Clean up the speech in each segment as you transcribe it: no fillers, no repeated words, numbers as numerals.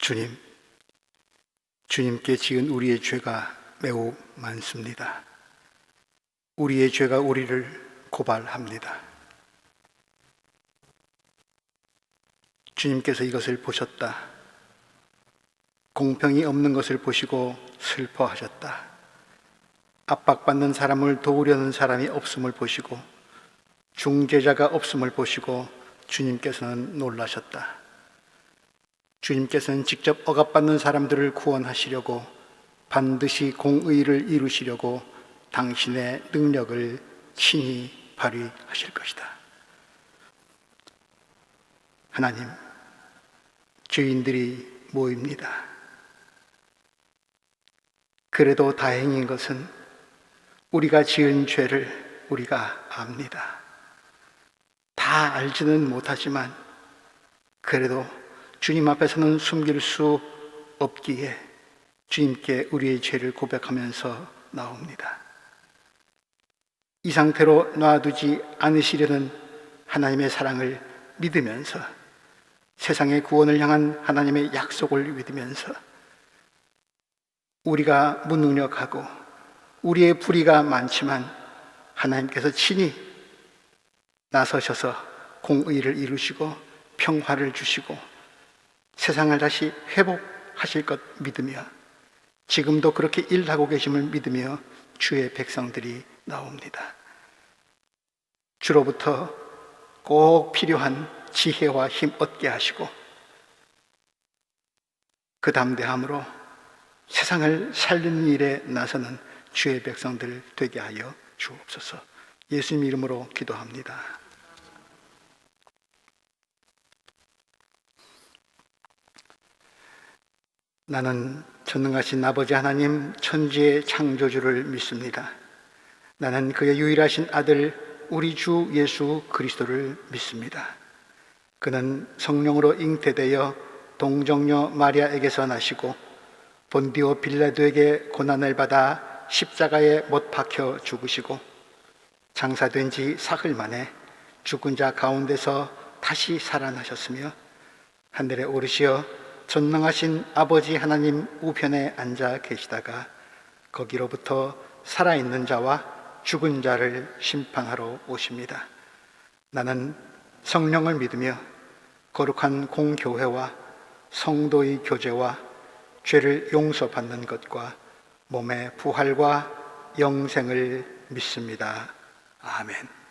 주님, 주님께 지은 우리의 죄가 매우 많습니다. 우리의 죄가 우리를 고발합니다. 주님께서 이것을 보셨다. 공평이 없는 것을 보시고 슬퍼하셨다. 압박받는 사람을 도우려는 사람이 없음을 보시고 중재자가 없음을 보시고 주님께서는 놀라셨다. 주님께서는 직접 억압받는 사람들을 구원하시려고 반드시 공의를 이루시려고 당신의 능력을 친히 발휘하실 것이다. 하나님, 죄인들이 모입니다. 그래도 다행인 것은 우리가 지은 죄를 우리가 압니다. 다 알지는 못하지만 그래도 주님 앞에서는 숨길 수 없기에 주님께 우리의 죄를 고백하면서 나옵니다. 이 상태로 놔두지 않으시려는 하나님의 사랑을 믿으면서 세상의 구원을 향한 하나님의 약속을 믿으면서 우리가 무능력하고 우리의 불의가 많지만 하나님께서 친히 나서셔서 공의를 이루시고 평화를 주시고 세상을 다시 회복하실 것 믿으며 지금도 그렇게 일하고 계심을 믿으며 주의 백성들이 나옵니다. 주로부터 꼭 필요한 지혜와 힘 얻게 하시고 그 담대함으로 세상을 살리는 일에 나서는 주의 백성들 되게 하여 주옵소서. 예수님 이름으로 기도합니다. 나는 전능하신 아버지 하나님 천지의 창조주를 믿습니다. 나는 그의 유일하신 아들 우리 주 예수 그리스도를 믿습니다. 그는 성령으로 잉태되어 동정녀 마리아에게서 나시고 본디오 빌라도에게 고난을 받아 십자가에 못 박혀 죽으시고 장사된 지 사흘 만에 죽은 자 가운데서 다시 살아나셨으며 하늘에 오르시어 전능하신 아버지 하나님 우편에 앉아 계시다가 거기로부터 살아있는 자와 죽은 자를 심판하러 오십니다. 나는 성령을 믿으며 거룩한 공교회와 성도의 교제와 죄를 용서받는 것과 몸의 부활과 영생을 믿습니다. 아멘.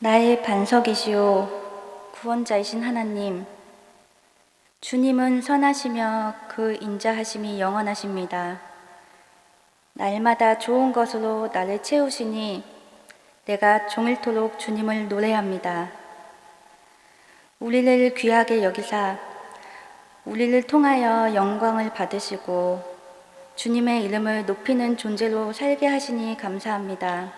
나의 반석이시오 구원자이신 하나님, 주님은 선하시며 그 인자하심이 영원하십니다. 날마다 좋은 것으로 나를 채우시니 내가 종일토록 주님을 노래합니다. 우리를 귀하게 여기사 우리를 통하여 영광을 받으시고 주님의 이름을 높이는 존재로 살게 하시니 감사합니다.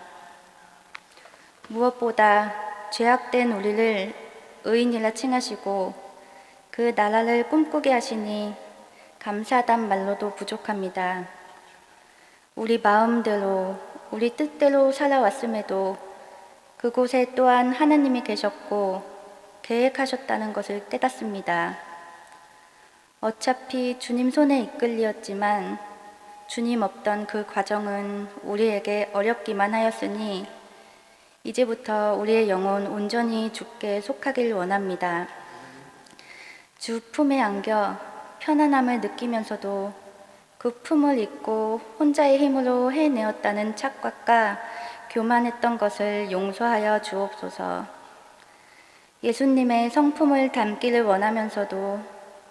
무엇보다 죄악된 우리를 의인이라 칭하시고 그 나라를 꿈꾸게 하시니 감사하단 말로도 부족합니다. 우리 마음대로, 우리 뜻대로 살아왔음에도 그곳에 또한 하나님이 계셨고 계획하셨다는 것을 깨닫습니다. 어차피 주님 손에 이끌리었지만 주님 없던 그 과정은 우리에게 어렵기만 하였으니 이제부터 우리의 영혼 온전히 주께 속하길 원합니다. 주 품에 안겨 편안함을 느끼면서도 그 품을 잊고 혼자의 힘으로 해내었다는 착각과 교만했던 것을 용서하여 주옵소서. 예수님의 성품을 담기를 원하면서도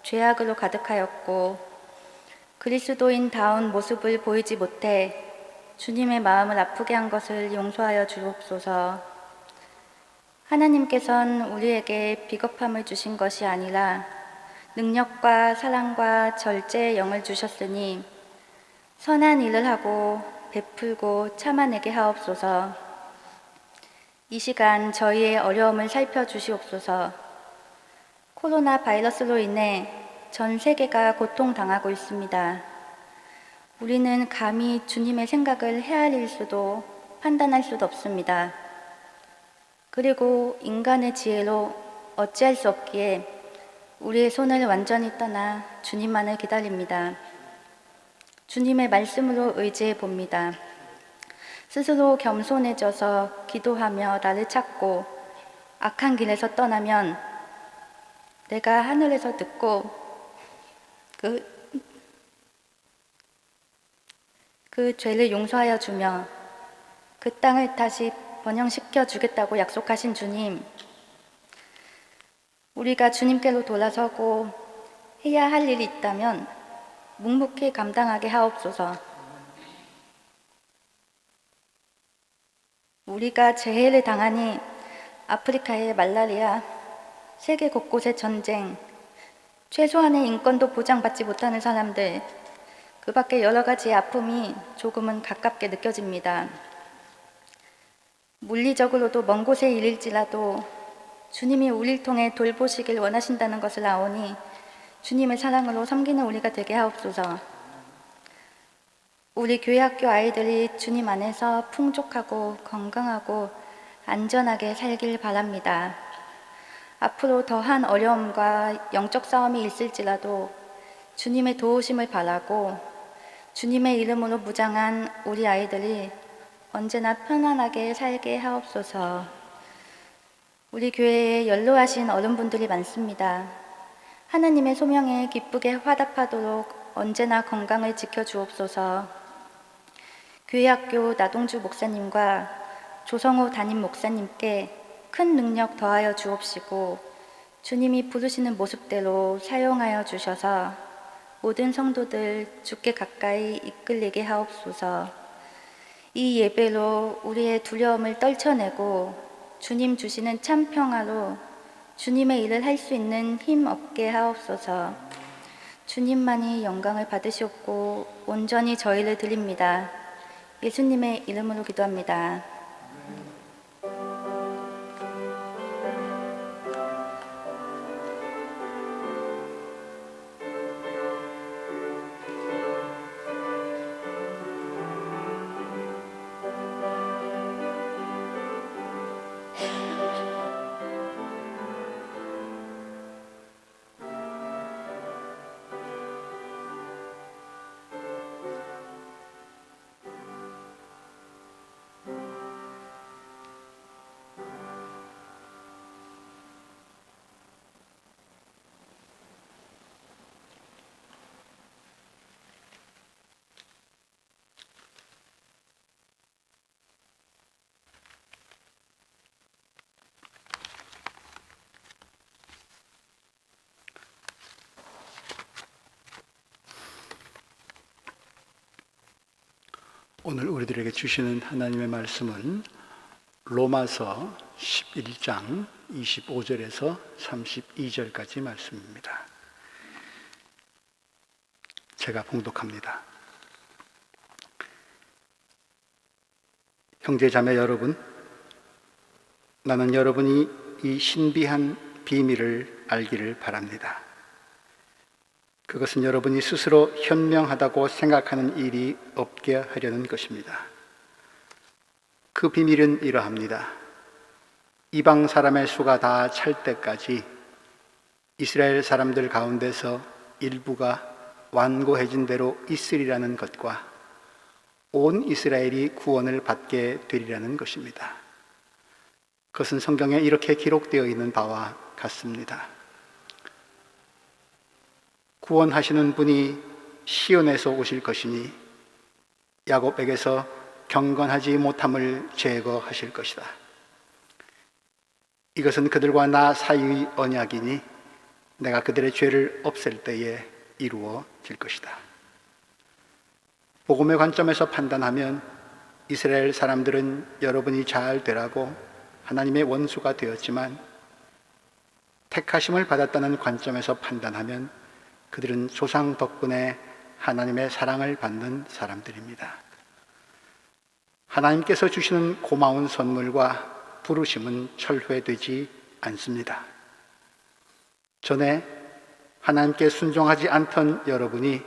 죄악으로 가득하였고 그리스도인다운 모습을 보이지 못해 주님의 마음을 아프게 한 것을 용서하여 주옵소서. 하나님께서는 우리에게 비겁함을 주신 것이 아니라 능력과 사랑과 절제의 영을 주셨으니 선한 일을 하고 베풀고 참아내게 하옵소서. 이 시간 저희의 어려움을 살펴주시옵소서. 코로나 바이러스로 인해 전 세계가 고통당하고 있습니다. 우리는 감히 주님의 생각을 헤아릴 수도 판단할 수도 없습니다. 그리고 인간의 지혜로 어찌할 수 없기에 우리의 손을 완전히 떠나 주님만을 기다립니다. 주님의 말씀으로 의지해 봅니다. 스스로 겸손해져서 기도하며 나를 찾고 악한 길에서 떠나면 내가 하늘에서 듣고 그 죄를 용서하여 주며 그 땅을 다시 번영시켜 주겠다고 약속하신 주님, 우리가 주님께로 돌아서고 해야 할 일이 있다면 묵묵히 감당하게 하옵소서. 우리가 재해를 당하니 아프리카의 말라리아, 세계 곳곳의 전쟁, 최소한의 인권도 보장받지 못하는 사람들, 그 밖에 여러 가지의 아픔이 조금은 가깝게 느껴집니다. 물리적으로도 먼 곳에 일일지라도 주님이 우리를 통해 돌보시길 원하신다는 것을 아오니 주님의 사랑으로 섬기는 우리가 되게 하옵소서. 우리 교회 학교 아이들이 주님 안에서 풍족하고 건강하고 안전하게 살길 바랍니다. 앞으로 더한 어려움과 영적 싸움이 있을지라도 주님의 도우심을 바라고 주님의 이름으로 무장한 우리 아이들이 언제나 편안하게 살게 하옵소서. 우리 교회에 연로하신 어른분들이 많습니다. 하나님의 소명에 기쁘게 화답하도록 언제나 건강을 지켜주옵소서. 교회학교 나동주 목사님과 조성호 담임 목사님께 큰 능력 더하여 주옵시고 주님이 부르시는 모습대로 사용하여 주셔서 모든 성도들 주께 가까이 이끌리게 하옵소서. 이 예배로 우리의 두려움을 떨쳐내고 주님 주시는 참 평화로 주님의 일을 할 수 있는 힘 얻게 하옵소서. 주님만이 영광을 받으시옵고 온전히 저희를 드립니다. 예수님의 이름으로 기도합니다. 오늘 우리들에게 주시는 하나님의 말씀은 로마서 11장 25절에서 32절까지 말씀입니다. 제가 봉독합니다. 형제자매 여러분, 나는 여러분이 이 신비한 비밀을 알기를 바랍니다. 그것은 여러분이 스스로 현명하다고 생각하는 일이 없게 하려는 것입니다. 그 비밀은 이러합니다. 이방 사람의 수가 다 찰 때까지 이스라엘 사람들 가운데서 일부가 완고해진 대로 있으리라는 것과 온 이스라엘이 구원을 받게 되리라는 것입니다. 그것은 성경에 이렇게 기록되어 있는 바와 같습니다. 구원하시는 분이 시온에서 오실 것이니 야곱에게서 경건하지 못함을 제거하실 것이다. 이것은 그들과 나 사이의 언약이니 내가 그들의 죄를 없앨 때에 이루어질 것이다. 복음의 관점에서 판단하면 이스라엘 사람들은 여러분이 잘 되라고 하나님의 원수가 되었지만, 택하심을 받았다는 관점에서 판단하면 그들은 조상 덕분에 하나님의 사랑을 받는 사람들입니다. 하나님께서 주시는 고마운 선물과 부르심은 철회되지 않습니다. 전에 하나님께 순종하지 않던 여러분이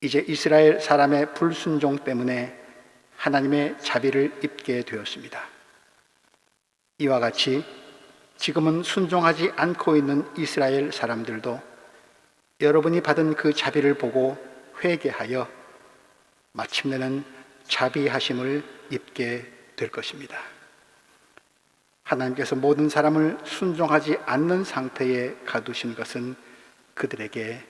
이제 이스라엘 사람의 불순종 때문에 하나님의 자비를 입게 되었습니다. 이와 같이 지금은 순종하지 않고 있는 이스라엘 사람들도 여러분이 받은 그 자비를 보고 회개하여 마침내는 자비하심을 입게 될 것입니다. 하나님께서 모든 사람을 순종하지 않는 상태에 가두신 것은 그들에게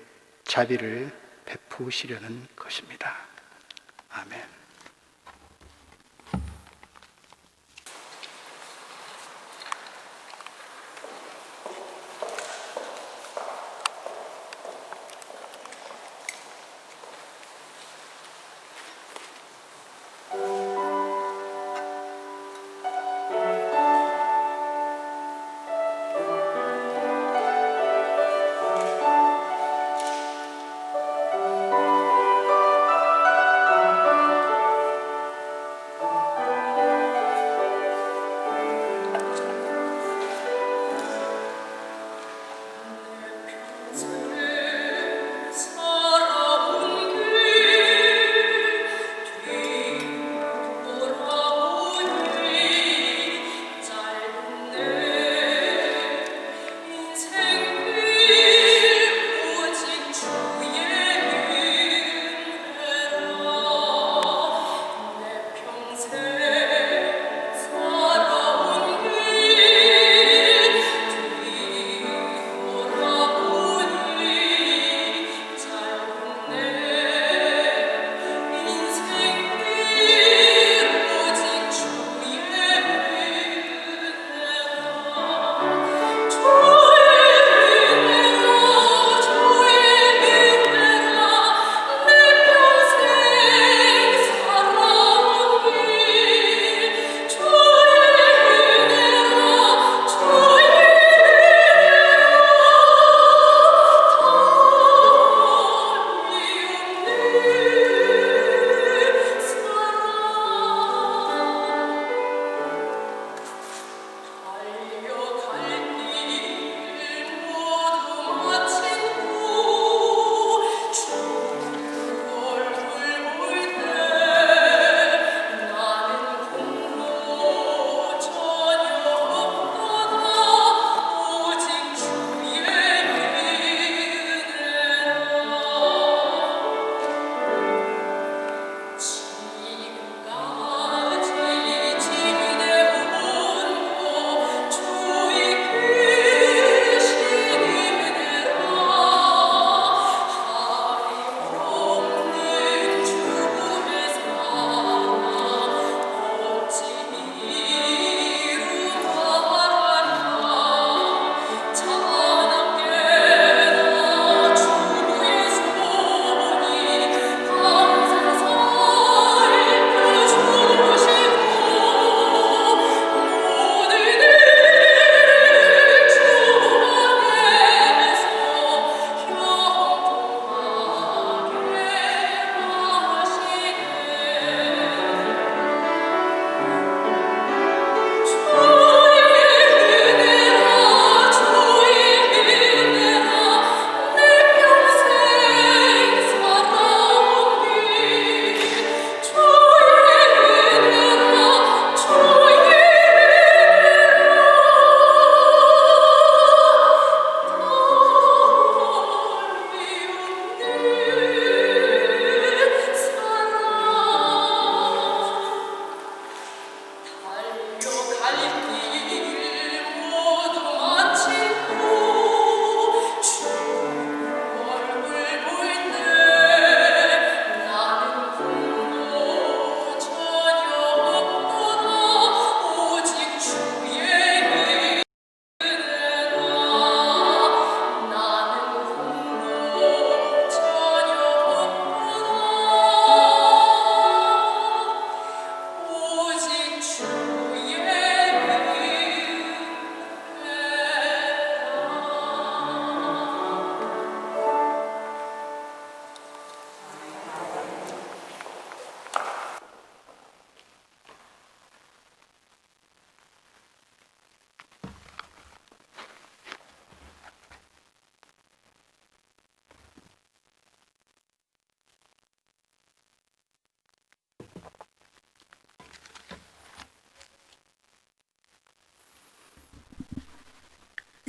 자비를 베푸시려는 것입니다. 아멘.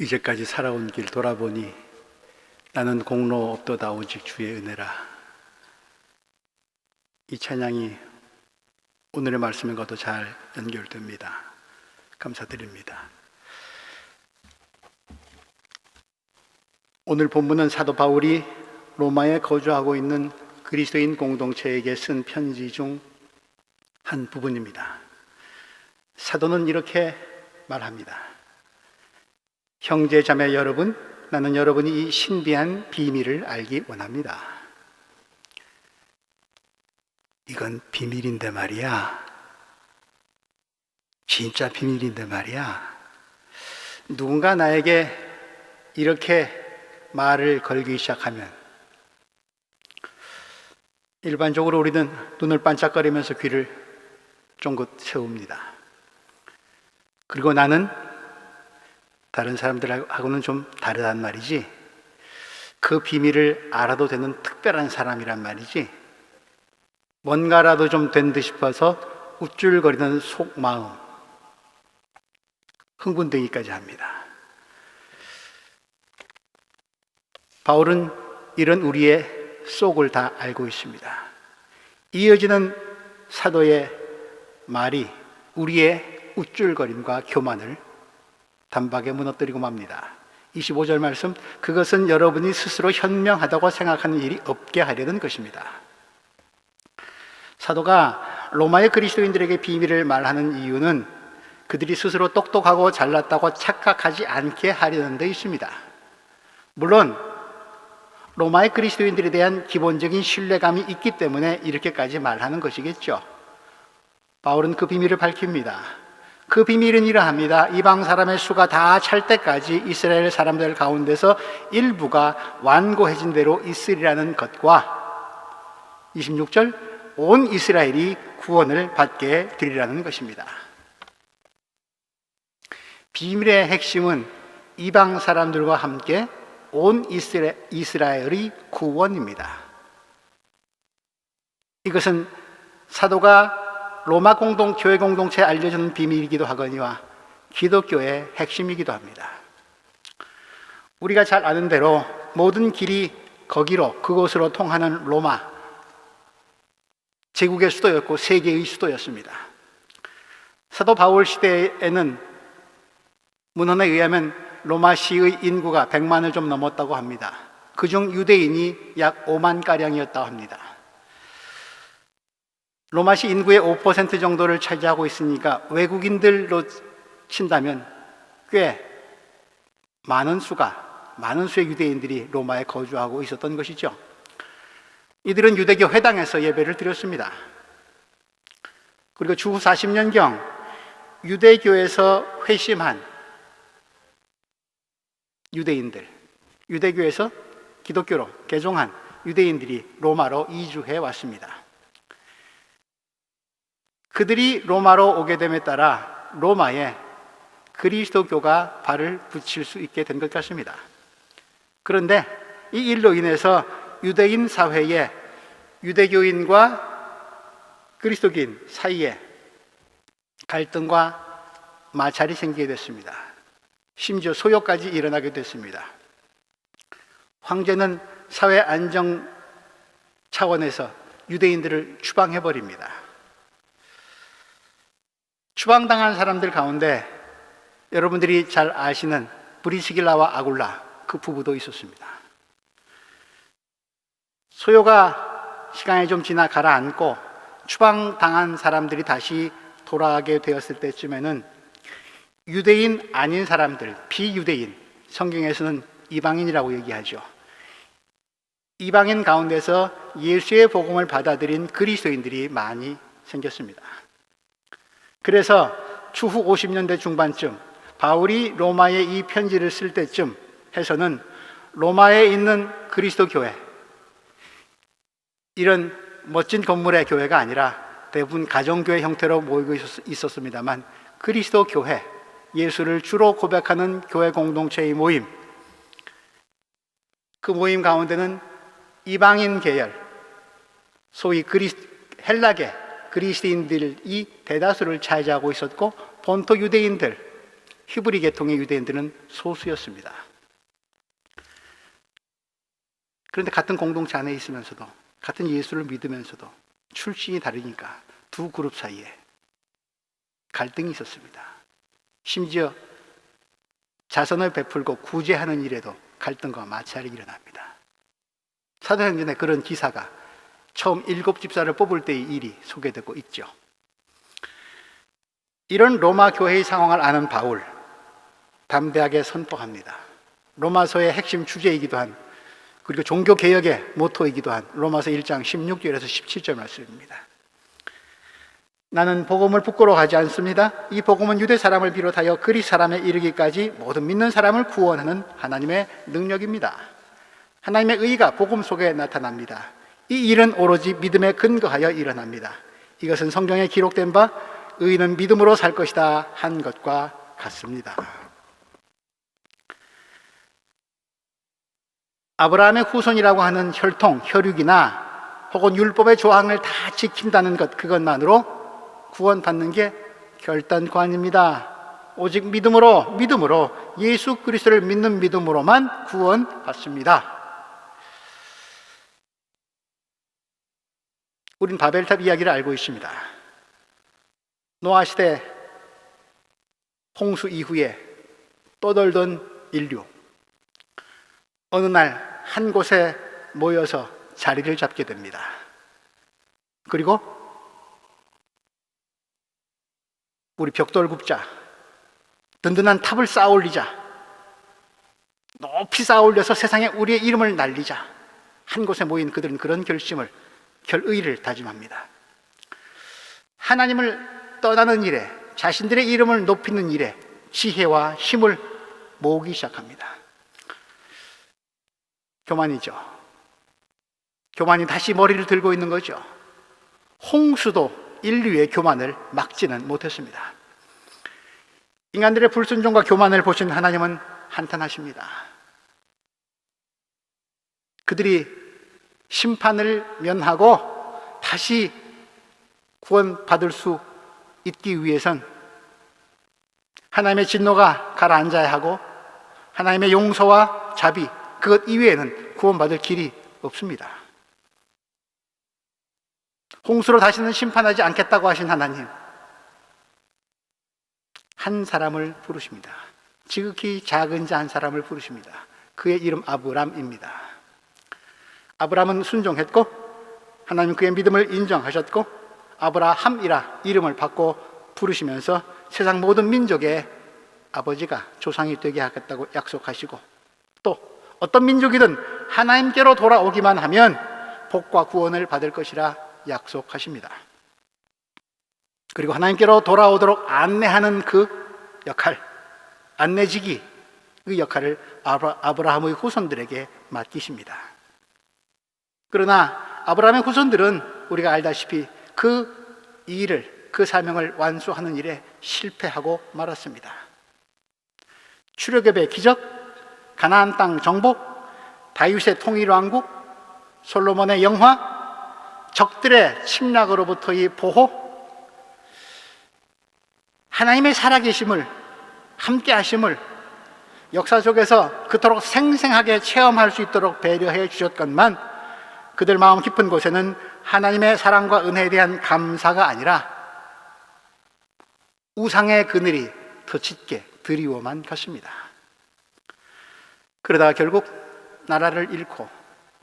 이제까지 살아온 길 돌아보니 나는 공로 없도다 오직 주의 은혜라. 이 찬양이 오늘의 말씀과도 잘 연결됩니다. 감사드립니다. 오늘 본문은 사도 바울이 로마에 거주하고 있는 그리스도인 공동체에게 쓴 편지 중 한 부분입니다. 사도는 이렇게 말합니다. 형제 자매 여러분, 나는 여러분이 이 신비한 비밀을 알기 원합니다. 이건 비밀인데 말이야. 진짜 비밀인데 말이야. 누군가 나에게 이렇게 말을 걸기 시작하면 일반적으로 우리는 눈을 반짝거리면서 귀를 쫑긋 세웁니다. 그리고 나는 다른 사람들하고는 좀 다르단 말이지, 그 비밀을 알아도 되는 특별한 사람이란 말이지, 뭔가라도 좀 된 듯 싶어서 우쭐거리는 속마음, 흥분되기까지 합니다. 바울은 이런 우리의 속을 다 알고 있습니다. 이어지는 사도의 말이 우리의 우쭐거림과 교만을 단박에 무너뜨리고 맙니다. 25절 말씀, 그것은 여러분이 스스로 현명하다고 생각하는 일이 없게 하려는 것입니다. 사도가 로마의 그리스도인들에게 비밀을 말하는 이유는 그들이 스스로 똑똑하고 잘났다고 착각하지 않게 하려는 데 있습니다. 물론 로마의 그리스도인들에 대한 기본적인 신뢰감이 있기 때문에 이렇게까지 말하는 것이겠죠. 바울은 그 비밀을 밝힙니다. 그 비밀은 이러합니다. 이방 사람의 수가 다 찰 때까지 이스라엘 사람들 가운데서 일부가 완고해진 대로 있으리라는 것과 26절, 온 이스라엘이 구원을 받게 되리라는 것입니다. 비밀의 핵심은 이방 사람들과 함께 온 이스라엘의 구원입니다. 이것은 사도가 로마 교회 공동체에 알려주는 비밀이기도 하거니와 기독교의 핵심이기도 합니다. 우리가 잘 아는 대로 모든 길이 그곳으로 통하는 로마, 제국의 수도였고 세계의 수도였습니다. 사도 바울 시대에는 문헌에 의하면 로마시의 인구가 100만을 좀 넘었다고 합니다. 그중 유대인이 약 5만가량이었다고 합니다. 로마시 인구의 5% 정도를 차지하고 있으니까 외국인들로 친다면 꽤 많은 수의 유대인들이 로마에 거주하고 있었던 것이죠. 이들은 유대교 회당에서 예배를 드렸습니다. 그리고 주후 40년경 유대교에서 회심한 유대인들, 유대교에서 기독교로 개종한 유대인들이 로마로 이주해 왔습니다. 그들이 로마로 오게 됨에 따라 로마에 그리스도교가 발을 붙일 수 있게 된 것 같습니다. 그런데 이 일로 인해서 유대인 사회에 유대교인과 그리스도교인 사이에 갈등과 마찰이 생기게 됐습니다. 심지어 소요까지 일어나게 됐습니다. 황제는 사회 안정 차원에서 유대인들을 추방해버립니다. 추방당한 사람들 가운데 여러분들이 잘 아시는 브리스길라와 아굴라, 그 부부도 있었습니다. 소요가 시간이 좀 지나 가라앉고 추방당한 사람들이 다시 돌아가게 되었을 때쯤에는 유대인 아닌 사람들, 비유대인, 성경에서는 이방인이라고 얘기하죠. 이방인 가운데서 예수의 복음을 받아들인 그리스도인들이 많이 생겼습니다. 그래서 추후 50년대 중반쯤 바울이 로마에 이 편지를 쓸 때쯤 해서는 로마에 있는 그리스도 교회, 이런 멋진 건물의 교회가 아니라 대부분 가정교회 형태로 모이고 있었습니다만 그리스도 교회, 예수를 주로 고백하는 교회 공동체의 모임, 그 모임 가운데는 이방인 계열, 소위 헬라계 그리스도인들이 대다수를 차지하고 있었고 본토 유대인들, 히브리 계통의 유대인들은 소수였습니다. 그런데 같은 공동체 안에 있으면서도, 같은 예수를 믿으면서도 출신이 다르니까 두 그룹 사이에 갈등이 있었습니다. 심지어 자선을 베풀고 구제하는 일에도 갈등과 마찰이 일어납니다. 사도행전에 그런 기사가 처음 7집사를 뽑을 때의 일이 소개되고 있죠. 이런 로마 교회의 상황을 아는 바울, 담대하게 선포합니다. 로마서의 핵심 주제이기도 한, 그리고 종교개혁의 모토이기도 한 로마서 1장 16절에서 17절 말씀입니다. 나는 복음을 부끄러워하지 않습니다. 이 복음은 유대 사람을 비롯하여 그리스 사람에 이르기까지 모든 믿는 사람을 구원하는 하나님의 능력입니다. 하나님의 의가 복음 속에 나타납니다. 이 일은 오로지 믿음에 근거하여 일어납니다. 이것은 성경에 기록된 바 의인은 믿음으로 살 것이다 한 것과 같습니다. 아브라함의 후손이라고 하는 혈통, 혈육이나 혹은 율법의 조항을 다 지킨다는 것, 그것만으로 구원받는 게 결단코 아닙니다. 오직 믿음으로 예수 그리스도를 믿는 믿음으로만 구원받습니다. 우린 바벨탑 이야기를 알고 있습니다. 노아 시대 홍수 이후에 떠돌던 인류, 어느 날 한 곳에 모여서 자리를 잡게 됩니다. 그리고 우리 벽돌 굽자, 든든한 탑을 쌓아 올리자, 높이 쌓아 올려서 세상에 우리의 이름을 날리자. 한 곳에 모인 그들은 그런 결의를 다짐합니다. 하나님을 떠나는 일에, 자신들의 이름을 높이는 일에 지혜와 힘을 모으기 시작합니다. 교만이죠. 교만이 다시 머리를 들고 있는 거죠. 홍수도 인류의 교만을 막지는 못했습니다. 인간들의 불순종과 교만을 보신 하나님은 한탄하십니다. 그들이 심판을 면하고 다시 구원받을 수 있기 위해선 하나님의 진노가 가라앉아야 하고 하나님의 용서와 자비, 그것 이외에는 구원받을 길이 없습니다. 홍수로 다시는 심판하지 않겠다고 하신 하나님, 한 사람을 부르십니다. 지극히 작은 자 한 사람을 부르십니다. 그의 이름 아브람입니다. 아브람은 순종했고 하나님 그의 믿음을 인정하셨고 아브라함이라 이름을 받고 부르시면서 세상 모든 민족의 아버지가 조상이 되게 하겠다고 약속하시고, 또 어떤 민족이든 하나님께로 돌아오기만 하면 복과 구원을 받을 것이라 약속하십니다. 그리고 하나님께로 돌아오도록 안내하는 그 역할, 안내지기, 그 역할을 아브라함의 후손들에게 맡기십니다. 그러나 아브라함의 후손들은 우리가 알다시피 그 일을, 그 사명을 완수하는 일에 실패하고 말았습니다. 출애굽의 기적, 가나안 땅 정복, 다윗의 통일왕국, 솔로몬의 영화, 적들의 침략으로부터의 보호, 하나님의 살아계심을, 함께하심을 역사 속에서 그토록 생생하게 체험할 수 있도록 배려해 주셨건만 그들 마음 깊은 곳에는 하나님의 사랑과 은혜에 대한 감사가 아니라 우상의 그늘이 더 짙게 드리워만 갔습니다. 그러다가 결국 나라를 잃고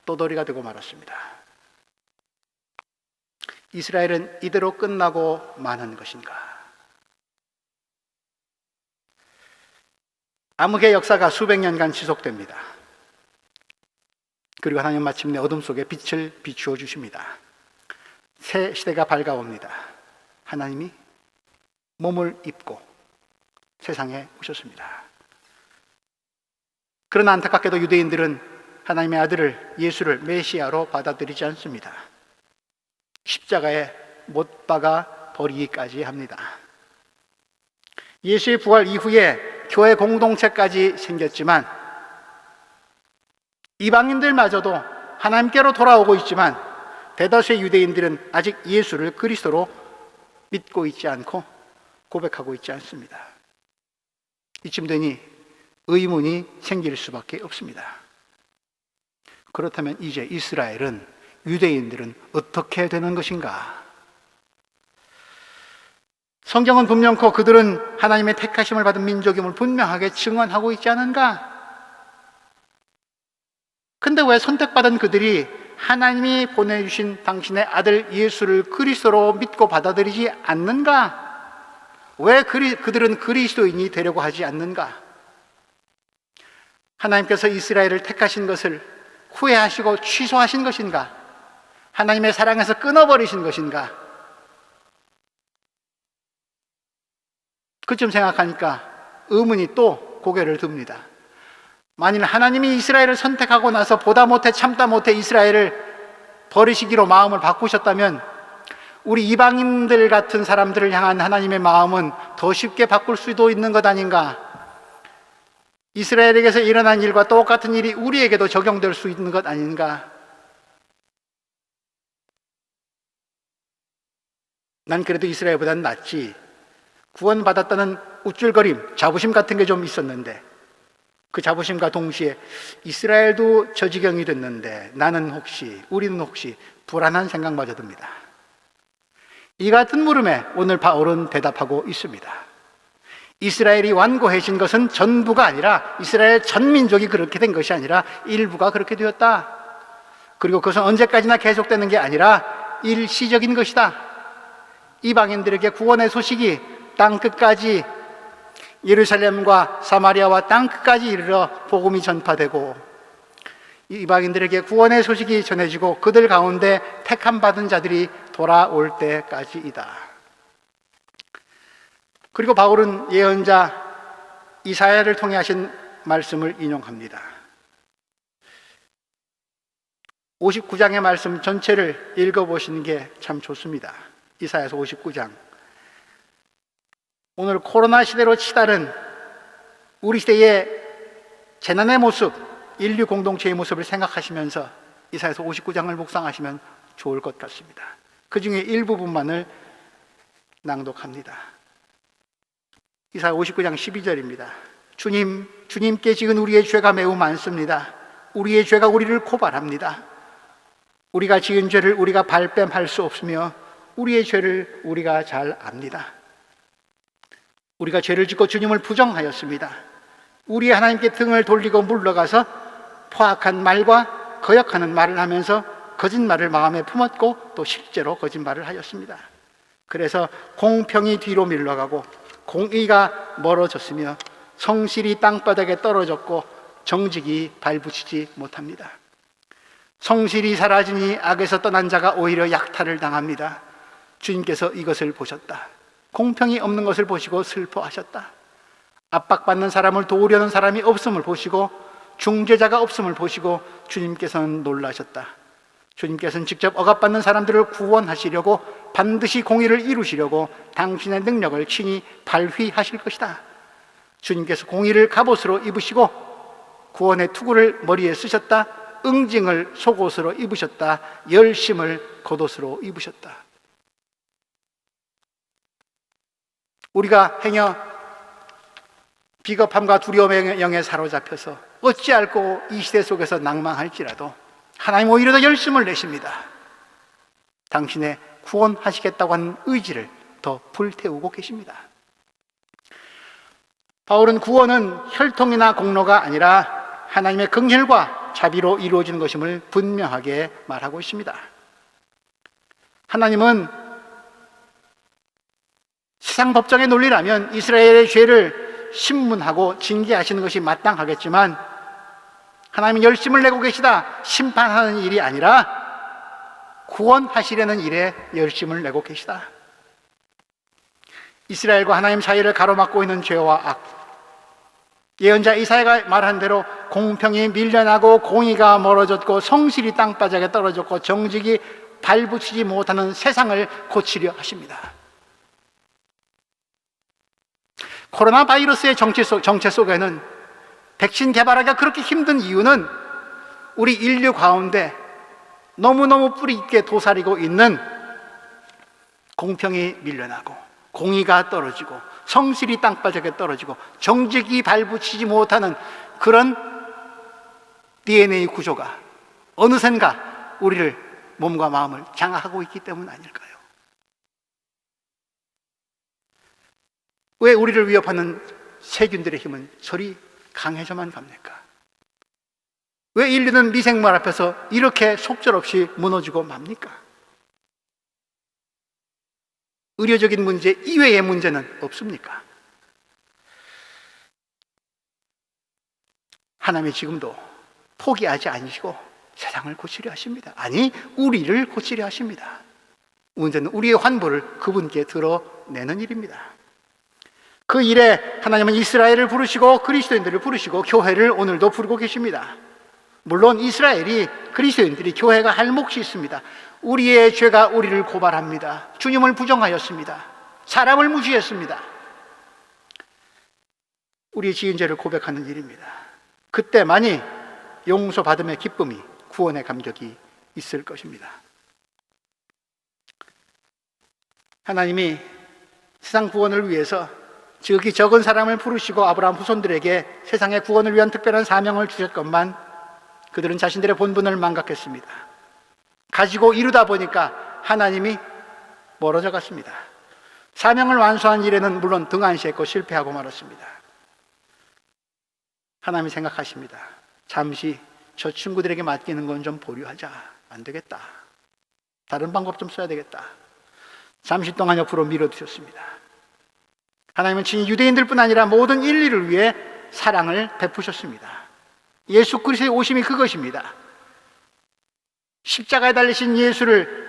떠돌이가 되고 말았습니다. 이스라엘은 이대로 끝나고 마는 것인가? 암흑의 역사가 수백 년간 지속됩니다. 그리고 하나님 마침내 어둠 속에 빛을 비추어 주십니다. 새 시대가 밝아옵니다. 하나님이 몸을 입고 세상에 오셨습니다. 그러나 안타깝게도 유대인들은 하나님의 아들을, 예수를 메시아로 받아들이지 않습니다. 십자가에 못 박아 버리기까지 합니다. 예수의 부활 이후에 교회 공동체까지 생겼지만 이방인들마저도 하나님께로 돌아오고 있지만 대다수의 유대인들은 아직 예수를 그리스도로 믿고 있지 않고 고백하고 있지 않습니다. 이쯤 되니 의문이 생길 수밖에 없습니다. 그렇다면 이제 이스라엘은, 유대인들은 어떻게 되는 것인가? 성경은 분명코 그들은 하나님의 택하심을 받은 민족임을 분명하게 증언하고 있지 않은가? 근데 왜 선택받은 그들이 하나님이 보내주신 당신의 아들 예수를 그리스도로 믿고 받아들이지 않는가? 왜 그들은 그리스도인이 되려고 하지 않는가? 하나님께서 이스라엘을 택하신 것을 후회하시고 취소하신 것인가? 하나님의 사랑에서 끊어버리신 것인가? 그쯤 생각하니까 의문이 또 고개를 듭니다. 만일 하나님이 이스라엘을 선택하고 나서 보다 못해 참다 못해 이스라엘을 버리시기로 마음을 바꾸셨다면 우리 이방인들 같은 사람들을 향한 하나님의 마음은 더 쉽게 바꿀 수도 있는 것 아닌가? 이스라엘에게서 일어난 일과 똑같은 일이 우리에게도 적용될 수 있는 것 아닌가? 난 그래도 이스라엘보다는 낫지. 구원받았다는 우쭐거림, 자부심 같은 게 좀 있었는데, 그 자부심과 동시에 이스라엘도 저 지경이 됐는데 우리는 혹시 불안한 생각마저 듭니다. 이 같은 물음에 오늘 바울은 대답하고 있습니다. 이스라엘이 완고해진 것은 전부가 아니라, 이스라엘 전 민족이 그렇게 된 것이 아니라 일부가 그렇게 되었다. 그리고 그것은 언제까지나 계속되는 게 아니라 일시적인 것이다. 이방인들에게 구원의 소식이 땅끝까지, 예루살렘과 사마리아와 땅끝까지 이르러 복음이 전파되고 이방인들에게 구원의 소식이 전해지고 그들 가운데 택함 받은 자들이 돌아올 때까지이다. 그리고 바울은 예언자 이사야를 통해 하신 말씀을 인용합니다. 59장의 말씀 전체를 읽어보시는 게 참 좋습니다. 이사야서 59장. 오늘 코로나 시대로 치달은 우리 시대의 재난의 모습, 인류 공동체의 모습을 생각하시면서 이사야서 59장을 묵상하시면 좋을 것 같습니다. 그 중에 일부분만을 낭독합니다. 이사야 59장 12절입니다. 주님께 지은 우리의 죄가 매우 많습니다. 우리의 죄가 우리를 고발합니다. 우리가 지은 죄를 우리가 발뺌할 수 없으며 우리의 죄를 우리가 잘 압니다. 우리가 죄를 짓고 주님을 부정하였습니다. 우리 하나님께 등을 돌리고 물러가서 포악한 말과 거역하는 말을 하면서 거짓말을 마음에 품었고 또 실제로 거짓말을 하였습니다. 그래서 공평이 뒤로 밀러가고 공의가 멀어졌으며 성실이 땅바닥에 떨어졌고 정직이 발붙이지 못합니다. 성실이 사라지니 악에서 떠난 자가 오히려 약탈을 당합니다. 주님께서 이것을 보셨다. 공평이 없는 것을 보시고 슬퍼하셨다. 압박받는 사람을 도우려는 사람이 없음을 보시고 중재자가 없음을 보시고 주님께서는 놀라셨다. 주님께서는 직접 억압받는 사람들을 구원하시려고 반드시 공의를 이루시려고 당신의 능력을 친히 발휘하실 것이다. 주님께서 공의를 갑옷으로 입으시고 구원의 투구를 머리에 쓰셨다. 응징을 속옷으로 입으셨다. 열심을 겉옷으로 입으셨다. 우리가 행여 비겁함과 두려움의 영에 사로잡혀서 어찌할꼬 이 시대 속에서 낭망할지라도 하나님 오히려 더 열심을 내십니다. 당신의 구원하시겠다고 하는 의지를 더 불태우고 계십니다. 바울은 구원은 혈통이나 공로가 아니라 하나님의 긍휼과 자비로 이루어지는 것임을 분명하게 말하고 있습니다. 하나님은 세상 법정의 논리라면 이스라엘의 죄를 신문하고 징계하시는 것이 마땅하겠지만 하나님은 열심을 내고 계시다. 심판하는 일이 아니라 구원하시려는 일에 열심을 내고 계시다. 이스라엘과 하나님 사이를 가로막고 있는 죄와 악, 예언자 이사야가 말한 대로 공평이 밀려나고 공의가 멀어졌고 성실이 땅바닥에 떨어졌고 정직이 발붙이지 못하는 세상을 고치려 하십니다. 코로나 바이러스의 정체 속에는 백신 개발하기가 그렇게 힘든 이유는 우리 인류 가운데 너무너무 뿌리 깊게 도사리고 있는 공평이 밀려나고 공의가 떨어지고 성실히 땅바닥에 떨어지고 정직이 발붙이지 못하는 그런 DNA 구조가 어느샌가 우리를 몸과 마음을 장악하고 있기 때문 아닐까요? 왜 우리를 위협하는 세균들의 힘은 저리 강해져만 갑니까? 왜 인류는 미생물 앞에서 이렇게 속절없이 무너지고 맙니까? 의료적인 문제 이외의 문제는 없습니까? 하나님이 지금도 포기하지 않으시고 세상을 고치려 하십니다. 아니, 우리를 고치려 하십니다. 문제는 우리의 환부를 그분께 드러내는 일입니다. 그 일에 하나님은 이스라엘을 부르시고 그리스도인들을 부르시고 교회를 오늘도 부르고 계십니다. 물론 이스라엘이, 그리스도인들이, 교회가 할 몫이 있습니다. 우리의 죄가 우리를 고발합니다. 주님을 부정하였습니다. 사람을 무시했습니다. 우리의 지은 죄를 고백하는 일입니다. 그때만이 용서받음의 기쁨이, 구원의 감격이 있을 것입니다. 하나님이 세상 구원을 위해서 지극히 적은 사람을 부르시고 아브라함 후손들에게 세상의 구원을 위한 특별한 사명을 주셨건만 그들은 자신들의 본분을 망각했습니다. 가지고 이루다 보니까 하나님이 멀어져 갔습니다. 사명을 완수한 일에는 물론 등한시했고 실패하고 말았습니다. 하나님이 생각하십니다. 잠시 저 친구들에게 맡기는 건 좀 보류하자. 안 되겠다. 다른 방법 좀 써야 되겠다. 잠시 동안 옆으로 밀어두셨습니다. 하나님은 친히 유대인들뿐 아니라 모든 인류를 위해 사랑을 베푸셨습니다. 예수 그리스도의 오심이 그것입니다. 십자가에 달리신 예수를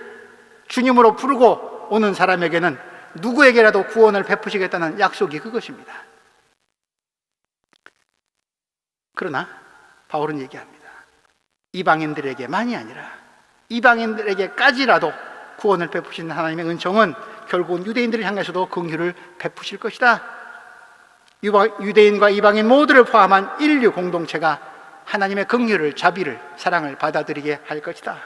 주님으로 부르고 오는 사람에게는 누구에게라도 구원을 베푸시겠다는 약속이 그것입니다. 그러나 바울은 얘기합니다. 이방인들에게만이 아니라 이방인들에게까지라도 구원을 베푸시는 하나님의 은총은 결국은 유대인들을 향해서도 긍휼을 베푸실 것이다. 유대인과 이방인 모두를 포함한 인류 공동체가 하나님의 긍휼을, 자비를, 사랑을 받아들이게 할 것이다.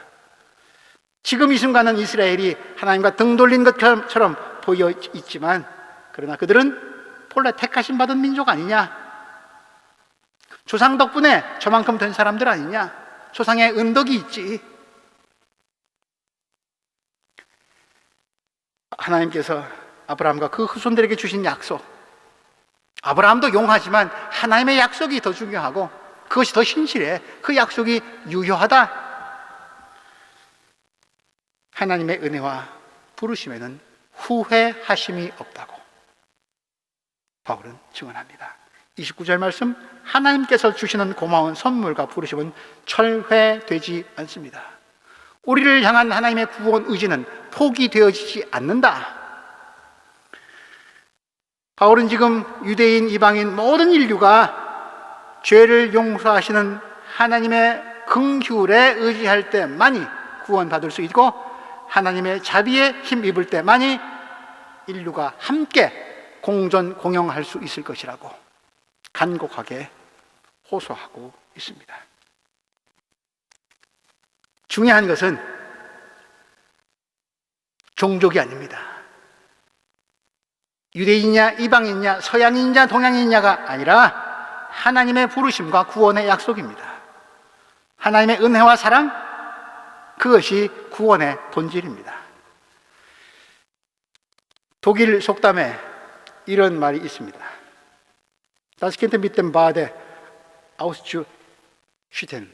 지금 이 순간은 이스라엘이 하나님과 등 돌린 것처럼 보여 있지만, 그러나 그들은 본래 택하심 받은 민족 아니냐? 조상 덕분에 저만큼 된 사람들 아니냐? 조상의 은덕이 있지. 하나님께서 아브라함과 그 후손들에게 주신 약속, 아브라함도 용하지만 하나님의 약속이 더 중요하고 그것이 더 신실해. 그 약속이 유효하다. 하나님의 은혜와 부르심에는 후회하심이 없다고 바울은 증언합니다. 29절 말씀, 하나님께서 주시는 고마운 선물과 부르심은 철회되지 않습니다. 우리를 향한 하나님의 구원 의지는 포기되어지지 않는다. 바울은 지금 유대인, 이방인 모든 인류가 죄를 용서하시는 하나님의 긍휼에 의지할 때만이 구원받을 수 있고 하나님의 자비에 힘입을 때만이 인류가 함께 공존 공영할 수 있을 것이라고 간곡하게 호소하고 있습니다. 중요한 것은 종족이 아닙니다. 유대인이냐 이방인이냐 서양인이냐 동양인이냐가 아니라 하나님의 부르심과 구원의 약속입니다. 하나님의 은혜와 사랑, 그것이 구원의 본질입니다. 독일 속담에 이런 말이 있습니다. Das Kind mit dem Bade auszuschütten.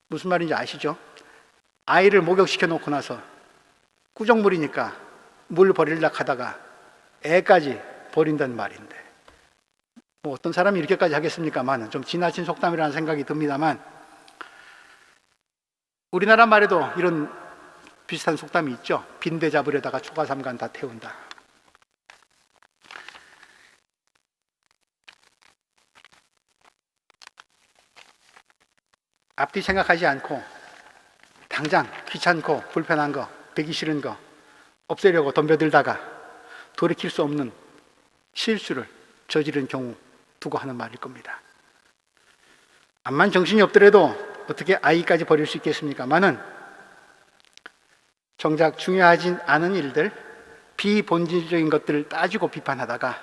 무슨 말인지 아시죠? 아이를 목욕시켜 놓고 나서 꾸정물이니까 물 버리려고 하다가 애까지 버린다는 말인데, 뭐 어떤 사람이 이렇게까지 하겠습니까만 좀 지나친 속담이라는 생각이 듭니다만, 우리나라 말에도 이런 비슷한 속담이 있죠. 빈대 잡으려다가 초가삼간 다 태운다. 앞뒤 생각하지 않고 당장 귀찮고 불편한 거, 배기 싫은 거 없애려고 덤벼들다가 돌이킬 수 없는 실수를 저지른 경우 두고 하는 말일 겁니다. 암만 정신이 없더라도 어떻게 아이까지 버릴 수 있겠습니까마는 정작 중요하진 않은 일들, 비본질적인 것들을 따지고 비판하다가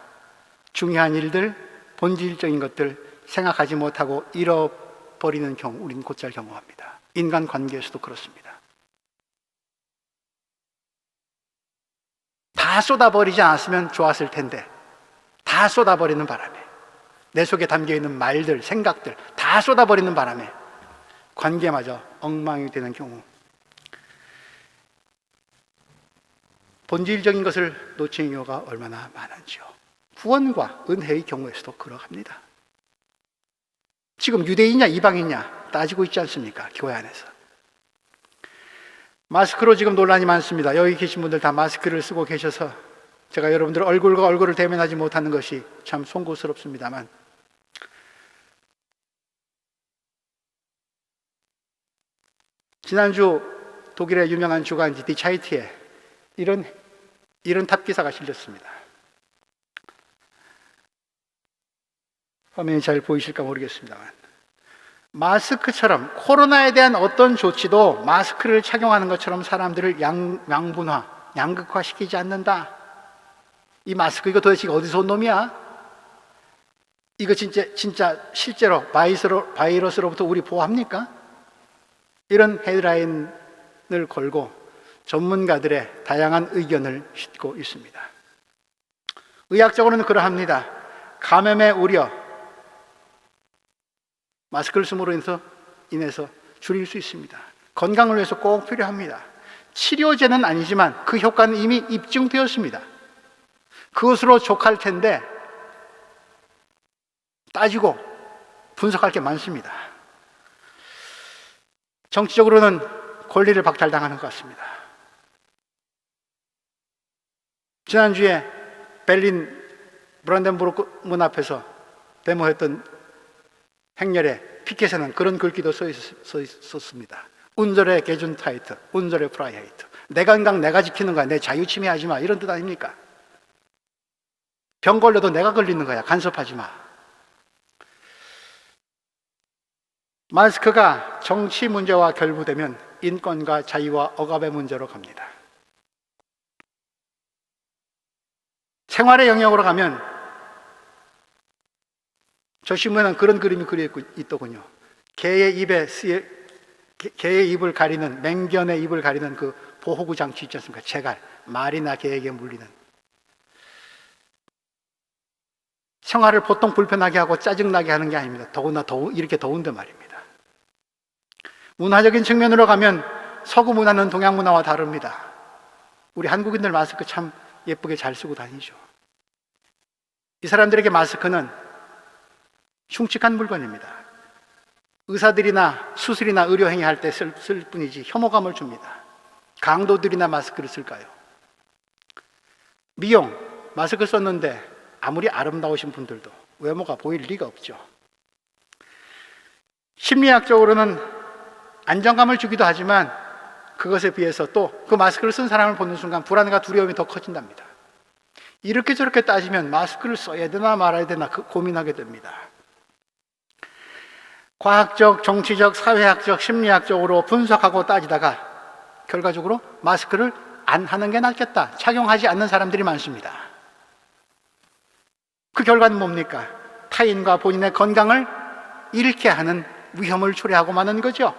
중요한 일들, 본질적인 것들 생각하지 못하고 잃어버리는 경우 우리는 곧잘 경험합니다. 인간관계에서도 그렇습니다. 다 쏟아버리지 않았으면 좋았을 텐데 다 쏟아버리는 바람에 내 속에 담겨있는 말들, 생각들 다 쏟아버리는 바람에 관계마저 엉망이 되는 경우, 본질적인 것을 놓치는 경우가 얼마나 많은지요. 구원과 은혜의 경우에서도 그러합니다. 지금 유대인이냐 이방인이냐 따지고 있지 않습니까? 교회 안에서. 마스크로 지금 논란이 많습니다. 여기 계신 분들 다 마스크를 쓰고 계셔서 제가 여러분들 얼굴과 얼굴을 대면하지 못하는 것이 참 송구스럽습니다만, 지난주 독일의 유명한 주간지 디차이트에 이런 탑기사가 실렸습니다. 화면이 잘 보이실까 모르겠습니다만, 마스크처럼 코로나에 대한 어떤 조치도 마스크를 착용하는 것처럼 사람들을 양분화, 양극화시키지 않는다. 이 마스크 이거 도대체 어디서 온 놈이야? 이거 진짜 실제로 바이러스로부터 우리 보호합니까? 이런 헤드라인을 걸고 전문가들의 다양한 의견을 싣고 있습니다. 의학적으로는 그러합니다. 감염의 우려, 마스크를 쓰므로 인해서 줄일 수 있습니다. 건강을 위해서 꼭 필요합니다. 치료제는 아니지만 그 효과는 이미 입증되었습니다. 그것으로 족할 텐데 따지고 분석할 게 많습니다. 정치적으로는 권리를 박탈당하는 것 같습니다. 지난주에 베를린 브란덴부르크 문 앞에서 데모했던 행렬에 피켓에는 그런 글귀도 써 있었습니다. 운절의 게준타이트, 운절의 프라이하이트. 내 건강 내가 지키는 거야. 내 자유 침해하지 마. 이런 뜻 아닙니까? 병 걸려도 내가 걸리는 거야. 간섭하지 마. 마스크가 정치 문제와 결부되면 인권과 자유와 억압의 문제로 갑니다. 생활의 영역으로 가면 저 신문에는 그런 그림이 그려 있더군요. 개의 입을 가리는, 맹견의 입을 가리는 그 보호구 장치 있지 않습니까? 재갈, 말이나 개에게 물리는. 생활을 보통 불편하게 하고 짜증나게 하는 게 아닙니다. 더구나 이렇게 더운데 말입니다. 문화적인 측면으로 가면 서구 문화는 동양 문화와 다릅니다. 우리 한국인들 마스크 참 예쁘게 잘 쓰고 다니죠. 이 사람들에게 마스크는 흉측한 물건입니다. 의사들이나 수술이나 의료행위 할 때 쓸 뿐이지 혐오감을 줍니다. 강도들이나 마스크를 쓸까요? 미용, 마스크 썼는데 아무리 아름다우신 분들도 외모가 보일 리가 없죠. 심리학적으로는 안정감을 주기도 하지만 그것에 비해서 또 그 마스크를 쓴 사람을 보는 순간 불안과 두려움이 더 커진답니다. 이렇게 저렇게 따지면 마스크를 써야 되나 말아야 되나 고민하게 됩니다. 과학적, 정치적, 사회학적, 심리학적으로 분석하고 따지다가 결과적으로 마스크를 안 하는 게 낫겠다, 착용하지 않는 사람들이 많습니다. 그 결과는 뭡니까? 타인과 본인의 건강을 잃게 하는 위험을 초래하고 마는 거죠.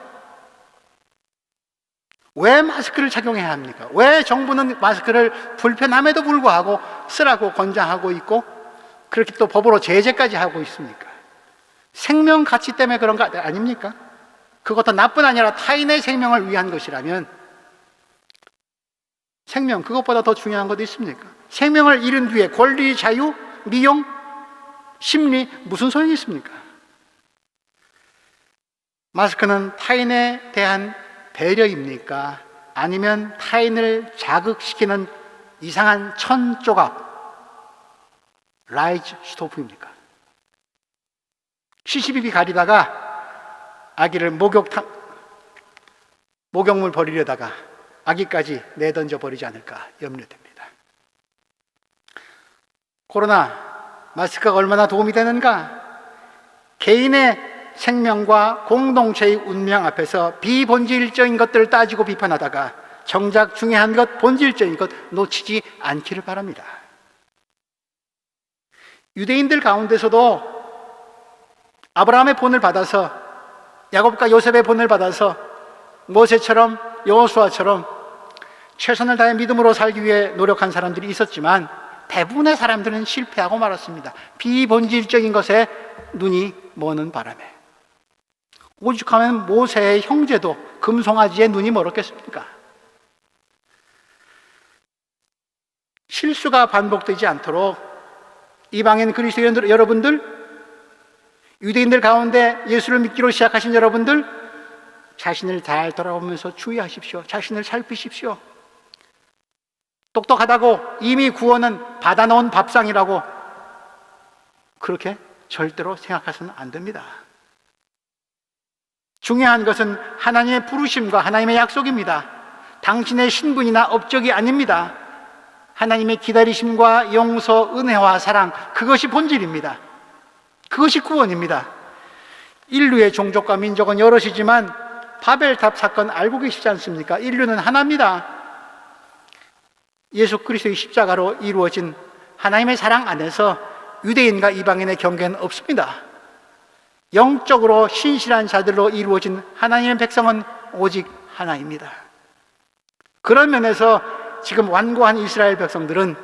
왜 마스크를 착용해야 합니까? 왜 정부는 마스크를 불편함에도 불구하고 쓰라고 권장하고 있고 그렇게 또 법으로 제재까지 하고 있습니까? 생명 가치 때문에 그런 거 아닙니까? 그것도 나뿐 아니라 타인의 생명을 위한 것이라면 생명, 그것보다 더 중요한 것도 있습니까? 생명을 잃은 뒤에 권리, 자유, 미용, 심리, 무슨 소용이 있습니까? 마스크는 타인에 대한 배려입니까? 아니면 타인을 자극시키는 이상한 천조각, 라이즈 스토프입니까? 시시비비 가리다가 아기를 목욕물 버리려다가 아기까지 내던져 버리지 않을까 염려됩니다. 코로나 마스크가 얼마나 도움이 되는가? 개인의 생명과 공동체의 운명 앞에서 비본질적인 것들을 따지고 비판하다가 정작 중요한 것, 본질적인 것 놓치지 않기를 바랍니다. 유대인들 가운데서도 아브라함의 본을 받아서, 야곱과 요셉의 본을 받아서 모세처럼 여호수아처럼 최선을 다해 믿음으로 살기 위해 노력한 사람들이 있었지만 대부분의 사람들은 실패하고 말았습니다. 비본질적인 것에 눈이 머는 바람에. 오죽하면 모세의 형제도 금송아지에 눈이 멀었겠습니까? 실수가 반복되지 않도록 이방인 그리스도인 여러분들, 유대인들 가운데 예수를 믿기로 시작하신 여러분들, 자신을 잘 돌아보면서 주의하십시오. 자신을 살피십시오. 똑똑하다고 이미 구원은 받아놓은 밥상이라고 그렇게 절대로 생각해서는 안 됩니다. 중요한 것은 하나님의 부르심과 하나님의 약속입니다. 당신의 신분이나 업적이 아닙니다. 하나님의 기다리심과 용서, 은혜와 사랑, 그것이 본질입니다. 그것이 구원입니다. 인류의 종족과 민족은 여럿이지만 바벨탑 사건 알고 계시지 않습니까? 인류는 하나입니다. 예수 그리스도의 십자가로 이루어진 하나님의 사랑 안에서 유대인과 이방인의 경계는 없습니다. 영적으로 신실한 자들로 이루어진 하나님의 백성은 오직 하나입니다. 그런 면에서 지금 완고한 이스라엘 백성들은